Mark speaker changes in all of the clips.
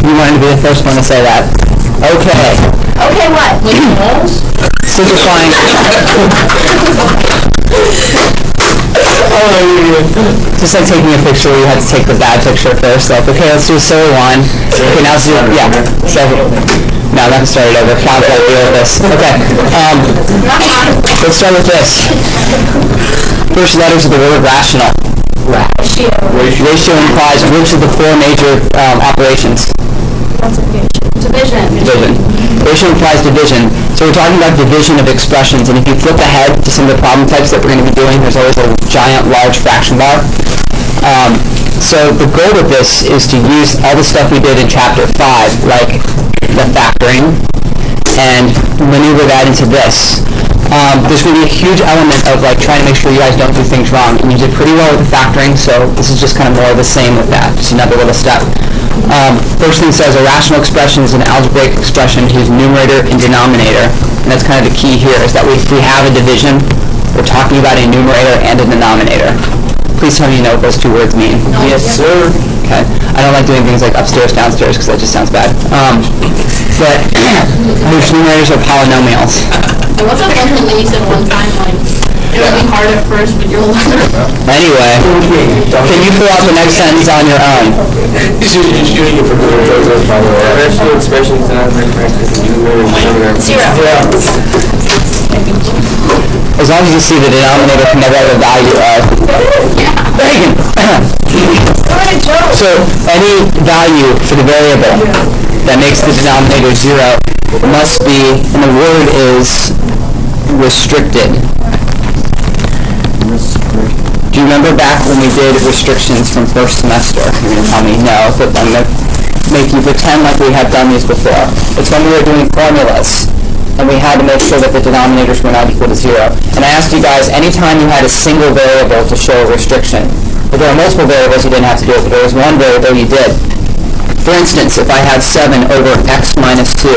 Speaker 1: You wanted to be the first one to say that. Okay.
Speaker 2: Okay, what?
Speaker 1: Simplifying. Just like taking a picture, you had to take the bad picture first. Like, okay, let's do silly one. Okay, now let's do, so, no, I'm not going to start it over. I'll deal with this. Okay. Let's start with this. First letters of the word rational. Ratio implies which of the four major operations? Division. Ratio implies division. So we're talking about division of expressions, and if you flip ahead to some of the problem types that we're going to be doing, there's always a giant, large fraction bar. So the goal of this is to use all the stuff we did in Chapter 5, like the factoring, and maneuver that into this. There's going to be a huge element of like trying to make sure you guys don't do things wrong, and you did pretty well with the factoring, so this is just kind of more of the same with that, just another little step. First thing says a rational expression is an algebraic expression whose numerator and denominator, and that's kind of the key here, is that if we have a division, we're talking about a numerator and a denominator. Please tell me you know what those two words mean.
Speaker 3: Yes, sir.
Speaker 1: Okay. I don't like doing things like upstairs, downstairs, because that just sounds bad. But which numerators are polynomials?
Speaker 2: And what's that one thing that you said one time, like, it would be hard at first, but you'll learn.
Speaker 1: Anyway, can you fill out the next sentence on your own?
Speaker 3: Rational expressions are
Speaker 2: Zero.
Speaker 1: As long as you see the denominator can never have a value of. Reagan. So any value for the variable that makes the denominator 0 must be, and the word is restricted. Do you remember back when we did restrictions from first semester? You're going to tell me no, but I'm going to make you pretend like we have done these before. It's when we were doing formulas, and we had to make sure that the denominators were not equal to 0. And I asked you guys, anytime you had a single variable to show a restriction, if there are multiple variables, you didn't have to do it, but there was one variable you did. For instance, if I had 7 over x minus 2,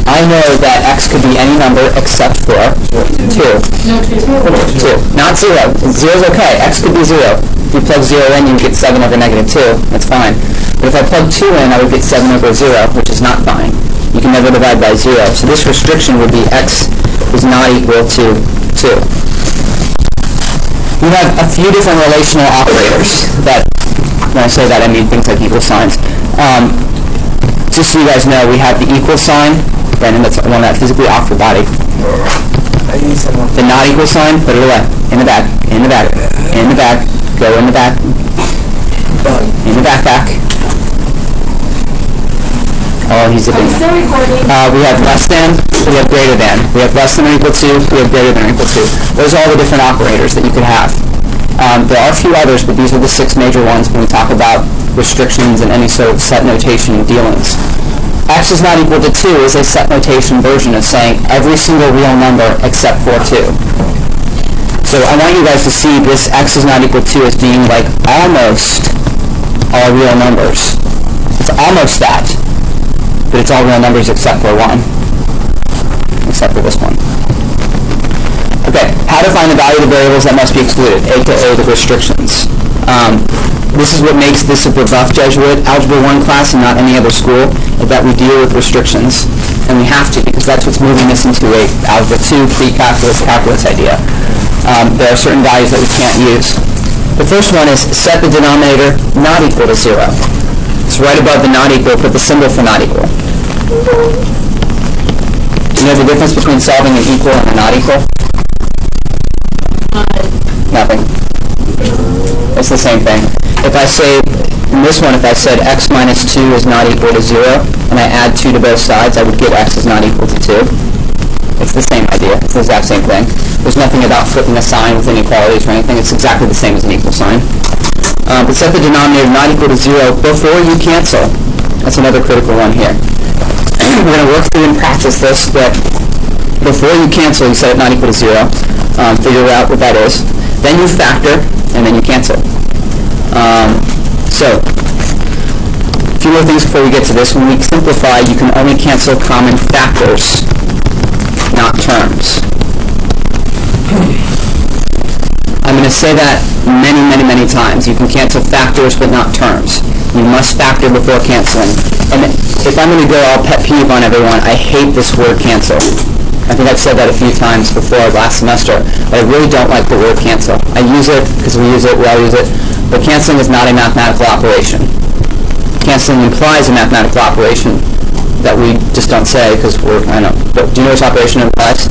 Speaker 1: I know that x could be any number except for 2.
Speaker 2: No,
Speaker 1: 2. Not 0. 0 is okay. X could be 0. If you plug 0 in, you get 7 over negative 2. That's fine. But if I plug 2 in, I would get 7 over 0, which is not fine. You can never divide by 0. So this restriction would be x is not equal to 2. We have a few different relational operators that, when I say that, I mean things like equal signs. Just so you guys know, we have the equal sign. Brandon, that's one that physically off your body. The not equal sign, put it away. In the back, in the back, in the back, go in the back, in the backpack. Oh, he's zipping. We have less than, we have greater than. We have less than or equal to, we have greater than or equal to. Those are all the different operators that you could have. There are a few others, but these are the 6 major ones when we talk about restrictions and any sort of set notation dealings. X is not equal to 2 is a set notation version of saying every single real number except for 2. So I want you guys to see this x is not equal to as being like almost all real numbers. It's almost that, but it's all real numbers except for 1. Except for this one. Okay, how to find the value of the variables that must be excluded, aka the restrictions. This is what makes this a rebuff Jesuit Algebra 1 class and not any other school, is that we deal with restrictions. And we have to, because that's what's moving us into a Algebra 2 pre-calculus calculus idea. There are certain values that we can't use. The first one is set the denominator not equal to 0. It's right above the not equal, put the symbol for not equal. Do you know the difference between solving an equal and a not equal? Nothing. It's the same thing. If I say, in this one, if I said x minus 2 is not equal to 0, and I add 2 to both sides, I would get x is not equal to 2. It's the same idea. It's the exact same thing. There's nothing about flipping a sign with inequalities or anything. It's exactly the same as an equal sign. But set the denominator not equal to 0 before you cancel. That's another critical one here. We're going to work through and practice this, but before you cancel, you set it not equal to 0. Figure out what that is. Then you factor, and then you cancel. So, a few more things before we get to this. When we simplify, you can only cancel common factors, not terms. I'm going to say that many, many, many times. You can cancel factors, but not terms. You must factor before canceling. And if I'm going to go all pet peeve on everyone, I hate this word cancel. I think I've said that a few times before last semester, but I really don't like the word cancel. I use it because we use it, we all use it, but canceling is not a mathematical operation. Canceling implies a mathematical operation that we just don't say because I don't know. But do you know which operation implies?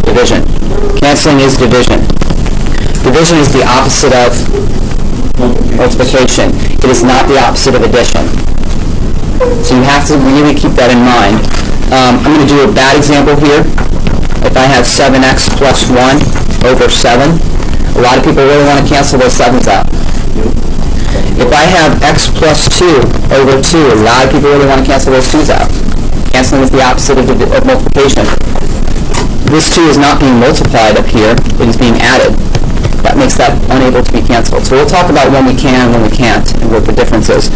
Speaker 1: Division. Canceling is division. Division is the opposite of multiplication. It is not the opposite of addition. So you have to really keep that in mind. I'm going to do a bad example here. If I have 7x plus 1 over 7, a lot of people really want to cancel those 7's out. If I have x plus 2 over 2, a lot of people really want to cancel those 2's out. Canceling is the opposite of multiplication. This 2 is not being multiplied up here, it is being added. That makes that unable to be canceled. So we'll talk about when we can and when we can't and what the difference is.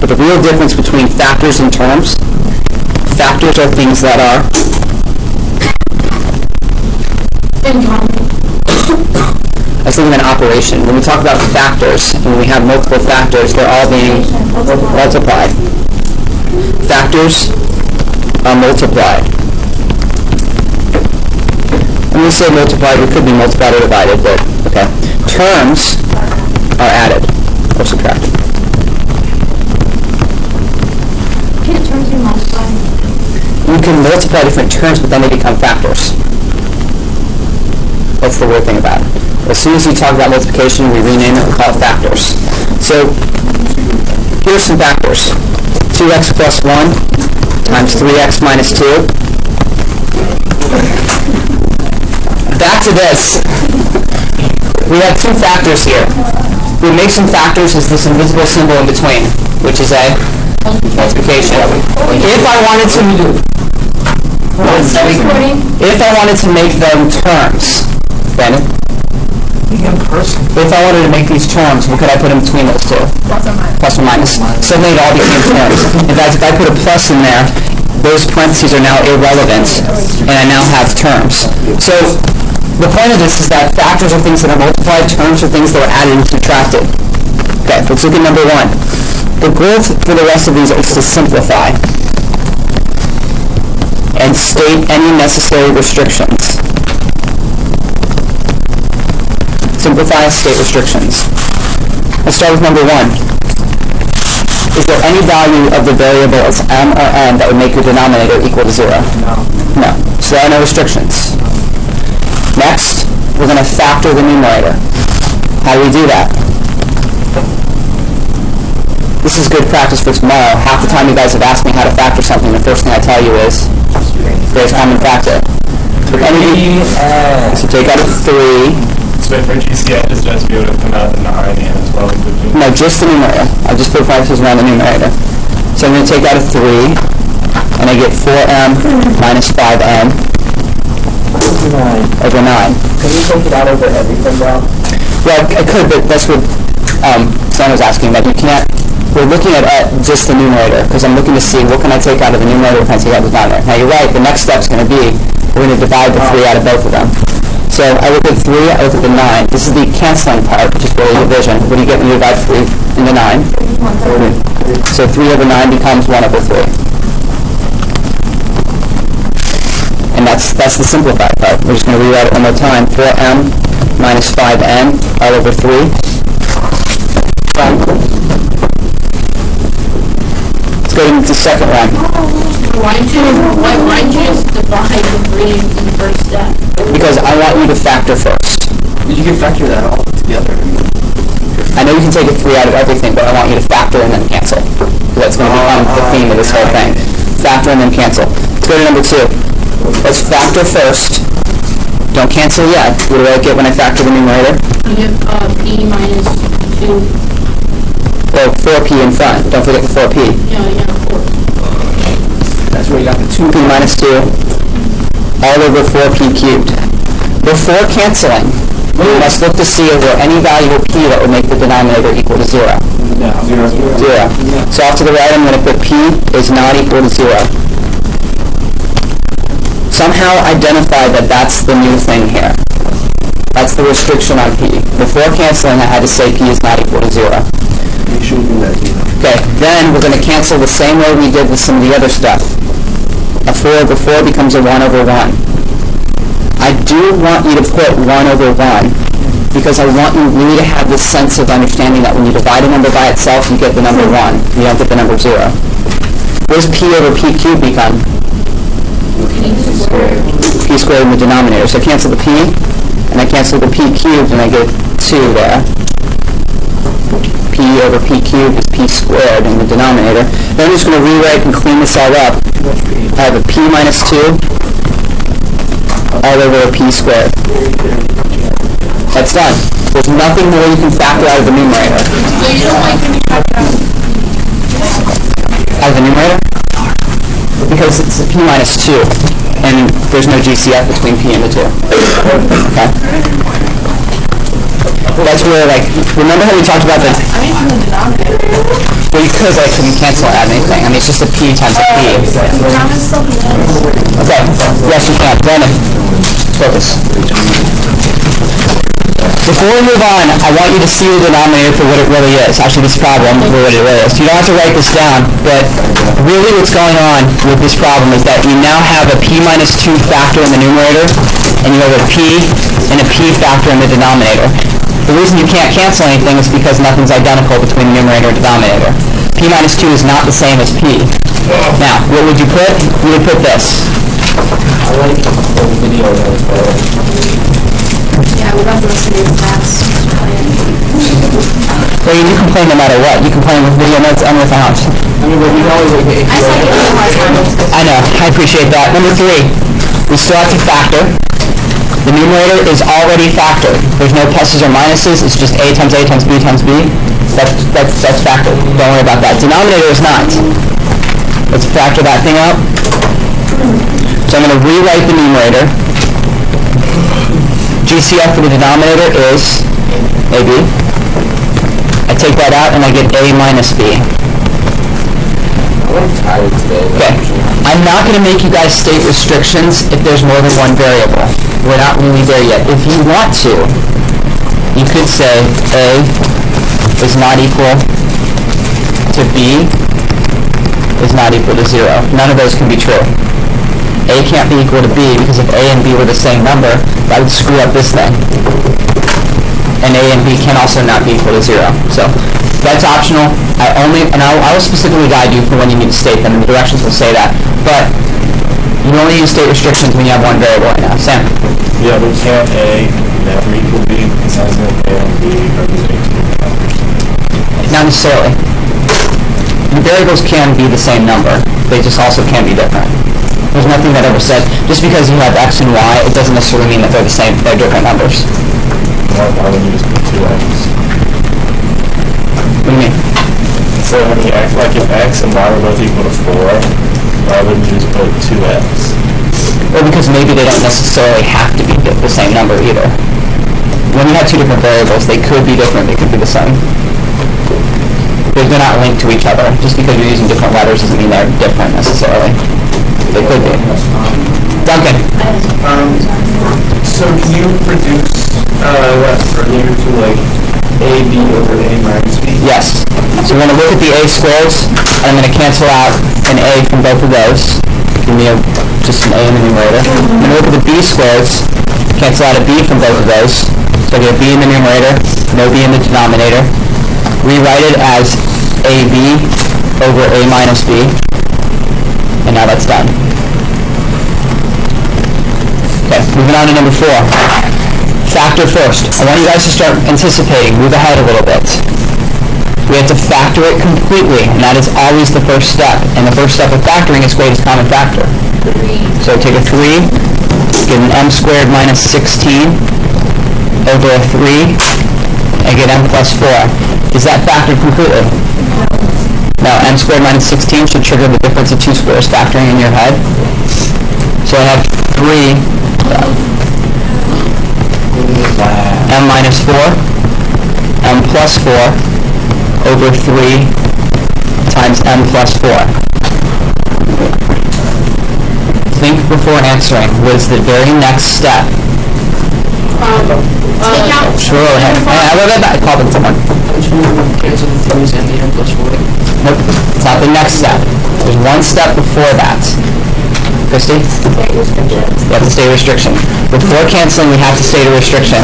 Speaker 1: But the real difference between factors and terms, factors are things that are I was thinking of an operation. When we talk about factors, and when we have multiple factors, they're all being multiplied. Factors are multiplied. When we say multiplied, it could be multiplied or divided, but okay. Terms are added or subtracted.
Speaker 2: Can't terms be multiplied?
Speaker 1: You can multiply different terms, but then they become factors. That's the weird thing about it. As soon as you talk about multiplication, we rename it, we call it factors. So here's some factors. 2x plus 1 times 3x minus 2. Back to this. We have two factors here. We make some factors as this invisible symbol in between, which is a multiplication. If I wanted to make them terms, Brandon? If I wanted to make these terms, what could I put in between those two? Plus or minus. Suddenly it all became terms. In fact, if I put a plus in there, those parentheses are now irrelevant, and I now have terms. So the point of this is that factors are things that are multiplied, terms are things that are added and subtracted. Okay, let's look at number 1. The goal for the rest of these is to simplify and state any necessary restrictions. Simplify and state restrictions. Let's start with number 1. Is there any value of the variables m or n that would make your denominator equal to 0? No. So there are no restrictions. Next, we're going to factor the numerator. How do we do that? This is good practice for tomorrow. Half the time you guys have asked me how to factor something, the first thing I tell you is greatest common factor. So take out a 3.
Speaker 4: So for GCI, just be able to come out the 9 and 12 and 15?
Speaker 1: No, just the numerator. I just put parentheses around the numerator. So I'm going to take out a 3, and I get 4m minus 5n over 9.
Speaker 3: Can you take it out over everything, though?
Speaker 1: Well, I could, but that's what Sam was asking. That you can't. We're looking at just the numerator, because I'm looking to see what can I take out of the numerator, what can I take out of the denominator. Now, you're right. The next step is going to be we're going to divide the 3 out of both of them. So I look at 3, I look at the 9. This is the canceling part, which is really division. What do you get when you divide 3 into 9? So 3 over 9 becomes 1 over 3. And that's the simplified part. We're just going to rewrite it one more time. 4m minus 5n all over 3. Let's go to the second one.
Speaker 2: Why didn't you just divide the 3 in the first step?
Speaker 1: Because I want you to factor first.
Speaker 3: You can factor that all together.
Speaker 1: I know you can take a 3 out of everything, but I want you to factor and then cancel. That's going to become the theme of this whole thing. Factor and then cancel. Let's go to number 2. Let's factor first. Don't cancel yet. What do I get when I factor the numerator?
Speaker 2: You get p minus 2.
Speaker 1: Well, 4p in front. Don't forget the 4p.
Speaker 2: Yeah, of course.
Speaker 1: That's where you got the 2p minus 2 all over 4p cubed. Before canceling, we must look to see if there any value of p that would make the denominator equal to 0.
Speaker 3: No.
Speaker 1: 0. So off to the right, I'm going to put p is not equal to 0. Somehow identify that that's the new thing here. That's the restriction on p. Before canceling, I had to say p is not equal to 0.
Speaker 3: You shouldn't do that.
Speaker 1: Okay, then we're going to cancel the same way we did with some of the other stuff. A 4 over 4 becomes a 1 over 1. I do want you to put 1 over 1 because I want you really to have this sense of understanding that when you divide a number by itself, you get the number 1. You don't get the number 0. What does p over p cubed become? P squared in the denominator. So I cancel the p, and I cancel the p cubed, and I get 2 there. P over p cubed is p squared in the denominator. Then I'm just going to rewrite and clean this all up. I have a p minus 2 all over a p squared. That's done. There's nothing more you can factor out of the numerator.
Speaker 2: So you don't like when you factor out?
Speaker 1: Out of the numerator? Because it's a p minus 2, and there's no GCF between p and the 2. Okay? That's where, like, remember how we talked about the...
Speaker 2: I mean, from the denominator.
Speaker 1: Well, you could, but I couldn't cancel out anything. I mean, it's just a p times a p. Okay. Yes, you can. Brandon, focus. Before we move on, I want you to see the denominator for what it really is. Actually, this problem for what it really is. You don't have to write this down, but really what's going on with this problem is that you now have a p minus 2 factor in the numerator, and you have a p and a p factor in the denominator. The reason you can't cancel anything is because nothing's identical between the numerator and denominator. P minus 2 is not the same as p. Now, what would you put? You would put this.
Speaker 3: I like the video that was better.
Speaker 2: Yeah, we love listening to class.
Speaker 1: Well, you complain no matter what. You complain with video notes and without.
Speaker 3: I mean, but you can always like it.
Speaker 2: I saw you a hard time.
Speaker 1: I know. I appreciate that. Number 3, we still have to factor. The numerator is already factored. There's no pluses or minuses. It's just a times b times b. That's factored. Don't worry about that. Denominator is not. Let's factor that thing out. So I'm going to rewrite the numerator. GCF for the denominator is AB. I take that out and I get A minus B.
Speaker 3: I'm tired today.
Speaker 1: Okay. I'm not going to make you guys state restrictions if there's more than one variable. We're not really there yet. If you want to, you could say A is not equal to B is not equal to 0. None of those can be true. A can't be equal to B because if A and B were the same number, that would screw up this thing. And A and B can also not be equal to 0. So that's optional. I will specifically guide you for when you need to state them, and the directions will say that. But you only use state restrictions when you have one variable right now. Sam?
Speaker 4: Yeah, but can't A never equal B? It sounds like A and B represent two numbers.
Speaker 1: Not necessarily. The variables can be the same number. They just also can be different. There's nothing that ever said, just because you have x and y, it doesn't necessarily mean that they're the same, they're different numbers.
Speaker 4: Why would you just put 2x?
Speaker 1: What do you mean?
Speaker 4: So when you act like if x and y were both equal to 4, why wouldn't you just put 2x?
Speaker 1: Well, because maybe they don't necessarily have to be the same number either. When you have two different variables, they could be different, they could be the same. They're not linked to each other. Just because you're using different letters doesn't mean they're different necessarily. They could be. Duncan.
Speaker 3: So can you reduce what earlier to like AB over A minus B?
Speaker 1: Yes. So we're going to look at the A squares, and I'm going to cancel out an A from both of those. Give me just an A in the numerator. I'm going to look at the B squares, cancel out a B from both of those. So I get a B in the numerator, no B in the denominator. Rewrite it as AB over A minus B. And now that's done. Okay, moving on to number 4. Factor first. I want you guys to start anticipating. Move ahead a little bit. We have to factor it completely, and that is always the first step. And the first step of factoring is greatest common factor. So take a 3, get an m squared minus 16 over a 3, and get m plus 4. Is that factored completely? Now, m squared minus 16 should trigger the difference of two squares factoring in your head. So I have 3 m minus 4, m plus 4 over 3 times m plus 4. Think before answering. What is the very next step?
Speaker 2: Take out.
Speaker 1: Sure. I will get back. Call them someone.
Speaker 3: Which one cancel the 3's and the m plus 4?
Speaker 1: Nope, it's not the next step. There's one step before that. Christy?
Speaker 2: State restriction.
Speaker 1: You have to state a restriction. Before canceling, we have to state a restriction.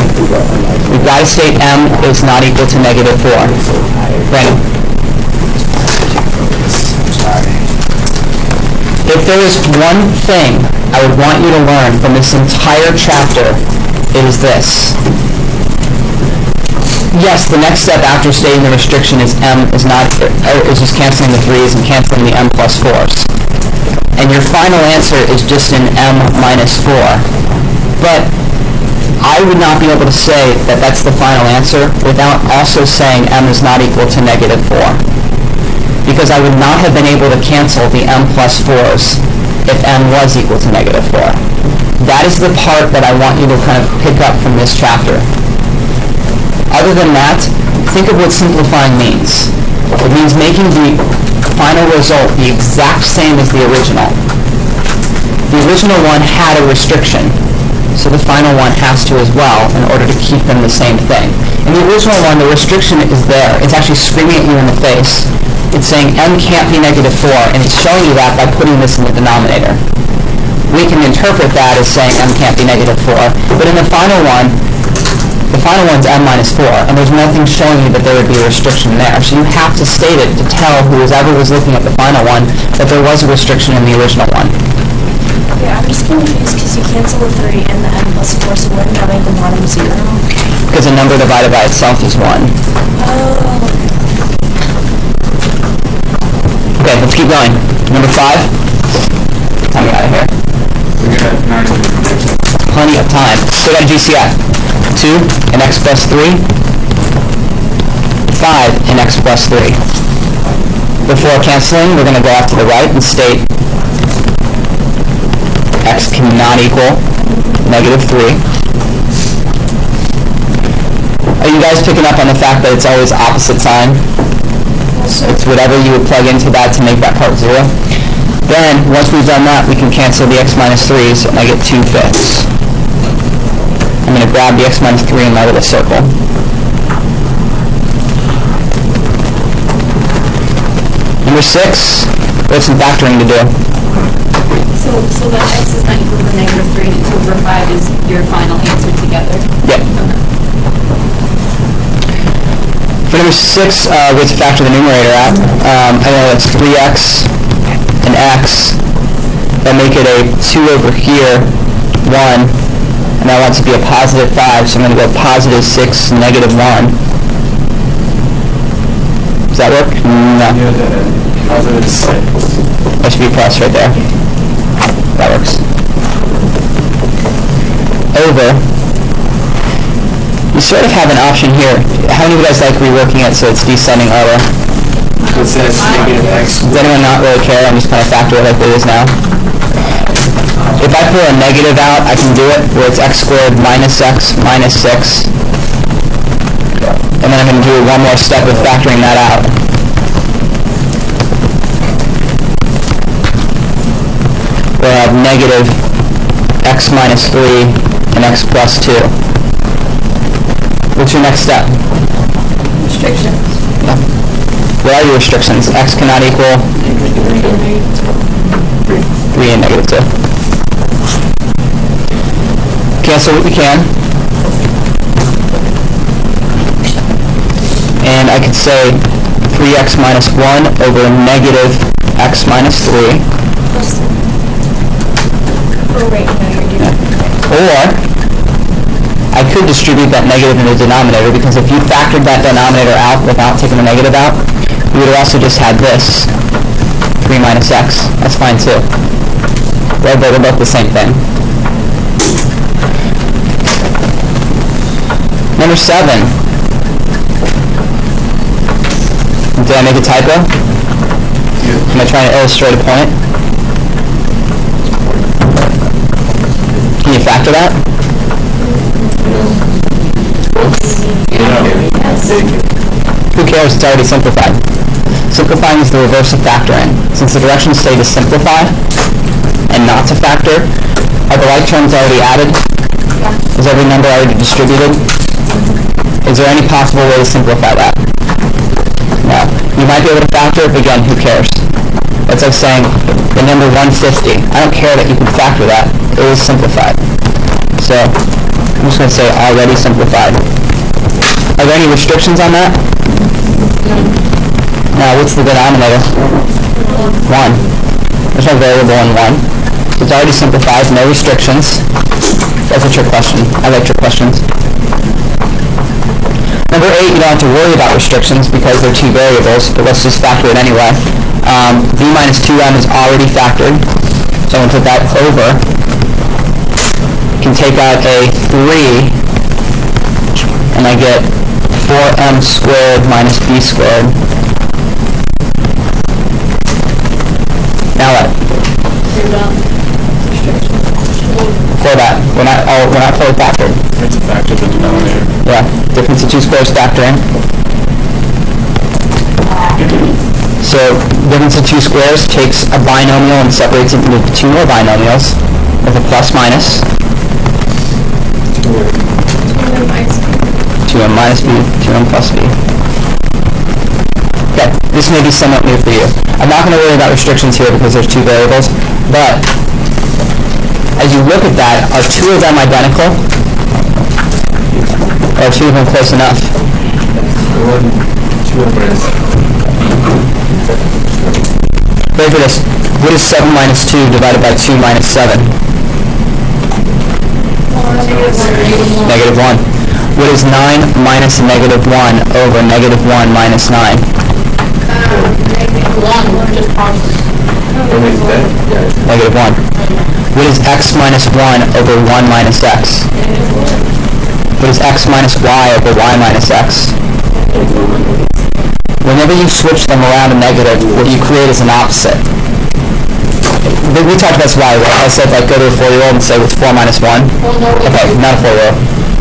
Speaker 1: We've got to state m is not equal to negative 4. Brandon? If there is one thing I would want you to learn from this entire chapter, it is this. Yes, the next step after stating the restriction is m is just canceling the 3's and canceling the m plus 4's. And your final answer is just an m minus 4. But I would not be able to say that that's the final answer without also saying m is not equal to negative 4. Because I would not have been able to cancel the m plus 4's if m was equal to negative 4. That is the part that I want you to kind of pick up from this chapter. Other than that, think of what simplifying means. It means making the final result the exact same as the original. The original one had a restriction, so the final one has to as well in order to keep them the same thing. In the original one, the restriction is there. It's actually screaming at you in the face. It's saying m can't be negative 4, and it's showing you that by putting this in the denominator. We can interpret that as saying m can't be negative 4, but in the final one's m minus 4, and there's nothing showing you that there would be a restriction there. So you have to state it to tell whoever was looking at the final one that there was a restriction in the original one.
Speaker 5: Okay, I'm just confused because you cancel the 3 and the m plus 4, so wouldn't that make the bottom 0?
Speaker 1: Because a number divided by itself is 1.
Speaker 5: Oh.
Speaker 1: Okay, let's keep going. Number 5. Time me out of here. Plenty of time. Still got a GCF. 2 and x plus 3. 5 and x plus 3. Before canceling, we're going to go off to the right and state x cannot equal negative 3. Are you guys picking up on the fact that it's always opposite sign? It's whatever you would plug into that to make that part 0. Then, once we've done that, we can cancel the x minus 3's, and I get 2/5. I'm going to grab the x minus 3 in my little circle. Number 6, we have some factoring to do.
Speaker 2: So that x is not equal to negative 3 and 2 over 5 is your final answer together?
Speaker 1: Yep. For number 6, we have to factor the numerator out. I know that's 3x and x. That'll make it a 2 over here, 1. And I want it to be a positive 5, so I'm going to go positive 6, negative 1. Does that work? No.
Speaker 4: Positive 6.
Speaker 1: That should be a plus right there. That works. Over. You sort of have an option here. How many of you guys like reworking it so it's descending order?
Speaker 3: It says negative x.
Speaker 1: Does anyone not really care? I'm just kind of factor it like it is now. If I pull a negative out, I can do it where it's x squared minus x minus 6. And then I'm going to do one more step with factoring that out. We'll have negative x minus 3 and x plus 2. What's your next step?
Speaker 2: Restrictions.
Speaker 1: Yeah. What are your restrictions? X cannot equal 3 and negative 2. Cancel what you can. And I could say 3x minus 1 over negative x minus 3.
Speaker 5: Oh, wait, no, you're doing
Speaker 1: Or I could distribute that negative in the denominator, because if you factored that denominator out without taking the negative out, you would have also just had this 3 minus x. That's fine too. They're both the same thing. Number 7. Did I make a typo? Am I trying to illustrate a point? Can you factor that? Who cares? It's already simplified. Simplifying is the reverse of factoring. Since the directions say to simplify and not to factor, are the like terms already added? Is every number already distributed? Is there any possible way to simplify that? No. You might be able to factor it, but again, who cares? It's like saying the number 150. I don't care that you can factor that. It is simplified. So I'm just going to say already simplified. Are there any restrictions on that? Now, what's the denominator? 1. There's no variable in 1. It's already simplified, no restrictions. That's a trick question. I like trick questions. Number 8, you don't have to worry about restrictions because they're two variables, but let's just factor it anyway. V minus 2m is already factored, so I'm going to put that over. You can take out a 3, and I get 4m squared minus b squared. Now what? For that, we're not fully factored.
Speaker 4: It's a factor the denominator.
Speaker 1: Yeah, difference of two squares factor in. So difference of two squares takes a binomial and separates it into two more binomials with a plus minus. 2m minus b, 2m plus b. Okay, this may be somewhat new for you. I'm not going to worry about restrictions here because there's two variables, but as you look at that, are two of them identical? Or are two of them close enough? Wait for this. What is 7 minus 2 divided by 2 minus 7? Negative 1. What is 9 minus negative 1 over negative 1 minus 9? Negative 1. What is x minus 1 over 1 minus x? What is x minus y over y minus x? Whenever you switch them around to negative, what you create is an opposite. We talked about this a while ago. I said, like, go to a 4-year-old and say, what's 4 minus 1? Okay, not a 4-year-old.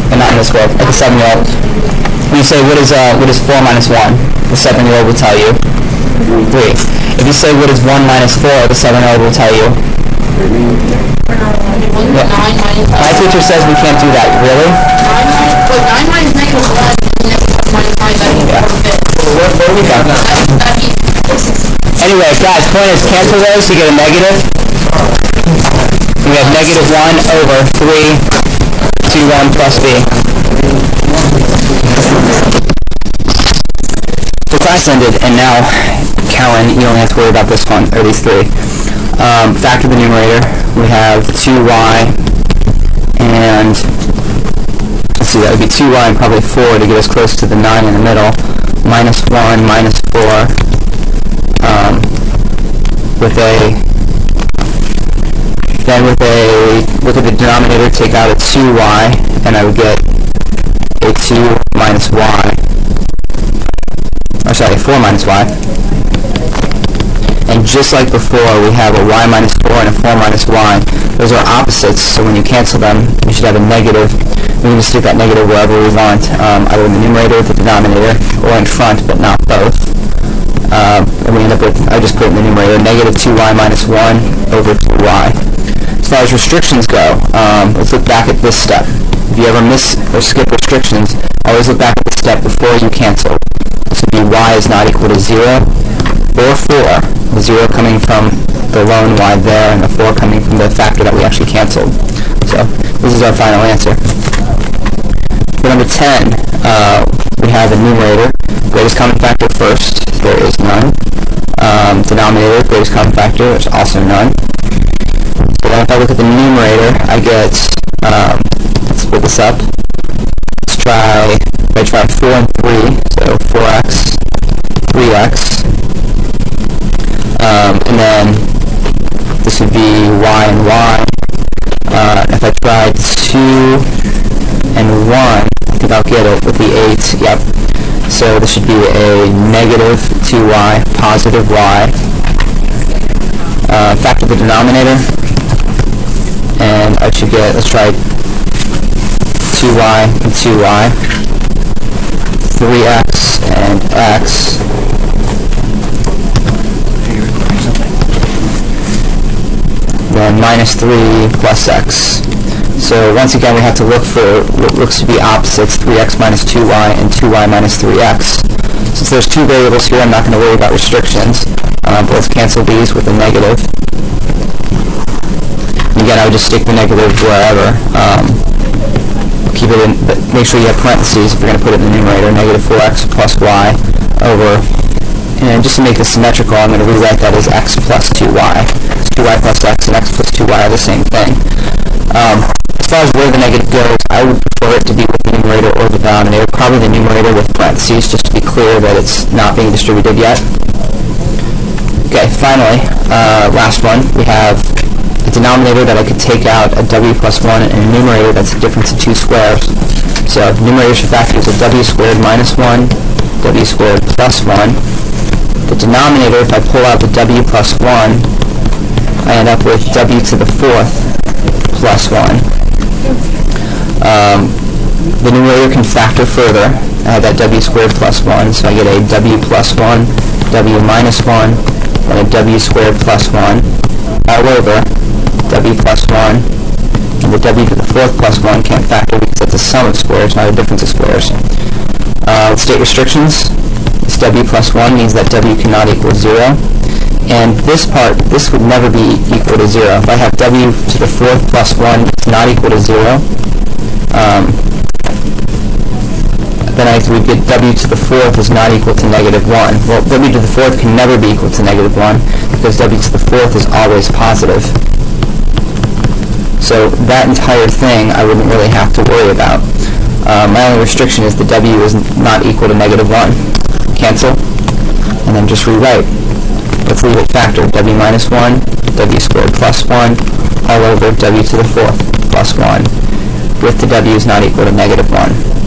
Speaker 1: And not in this world. Like a 7-year-old. When you say, what is 4 minus 1? The 7-year-old will tell you 3. If you say, what is 1 minus 4? The 7-year-old will tell you. Yeah. My teacher says we can't do that. Really?
Speaker 2: 9 minus negative 1 and negative minus 5, that means 4
Speaker 1: Where are we going? Anyway, guys, point is cancel those, you get a negative. We have negative 1 over 3 to 1 plus b. The class ended, and now, Callan, you only have to worry about this one, or these three. Factor the numerator. We have 2y, and let's see, that would be 2y and probably 4 to get us close to the 9 in the middle. Minus 1, minus 4, look at the denominator, take out a 2y, and I would get a 2 minus y, or sorry, 4 minus y. And just like before, we have a y minus 4 and a 4 minus y. Those are opposites, so when you cancel them, you should have a negative. We can just stick that negative wherever we want, either in the numerator with the denominator, or in front, but not both. And we end up with, I just put in the numerator, negative 2y minus 1 over 2y. As far as restrictions go, let's look back at this step. If you ever miss or skip restrictions, always look back at this step before you cancel. This would be y is not equal to 0 or 4. The 0 coming from the lone y there, and the 4 coming from the factor that we actually canceled. So this is our final answer. For number 10, we have a numerator. Greatest common factor first, there is none. Denominator, greatest common factor, there's also none. So then if I look at the numerator, I get, let's split this up. Let's try 4 and 3, so 4x, 3x. And then this would be y and y. If I try 2 and 1, I think I'll get it with the 8. Yep. So this should be a negative 2y, positive y. Factor the denominator. And I should get, let's try 2y and 2y. 3x and x. Then minus 3 plus x. So once again, we have to look for what looks to be opposites, 3x minus 2y and 2y minus 3x. Since there's two variables here, I'm not going to worry about restrictions. But let's cancel these with a negative. Again, I would just stick the negative wherever. Keep it in, but make sure you have parentheses if you're going to put it in the numerator. Negative 4x plus y over, and just to make this symmetrical, I'm going to rewrite that as x plus 2y. 2y plus x and x plus 2y are the same thing. As far as where the negative goes, I would prefer it to be with the numerator or the denominator. Probably the numerator with parentheses, just to be clear that it's not being distributed yet. Okay, finally, last one, we have a denominator that I could take out a w plus 1 and a numerator that's a difference of 2 squares. So the numerator should factor is a w squared minus 1, w squared plus 1. The denominator, if I pull out the w plus 1, I end up with w to the 4th plus 1. The numerator can factor further. I have that w squared plus 1, so I get a w plus 1, w minus 1, and a w squared plus 1 all over w plus 1, and the w to the 4th plus 1 can't factor because it's a sum of squares, not a difference of squares. State restrictions. This w plus 1 means that w cannot equal 0. And this part, this would never be equal to 0. If I have w to the 4th plus 1 is not equal to 0, then I would get w to the 4th is not equal to negative 1. Well, w to the 4th can never be equal to negative 1 because w to the 4th is always positive. So that entire thing I wouldn't really have to worry about. My only restriction is the w is not equal to negative 1. Cancel, and then just rewrite. Let's leave it factored. W minus 1, w squared plus 1, all over w to the 4th plus 1, with the w is not equal to negative 1.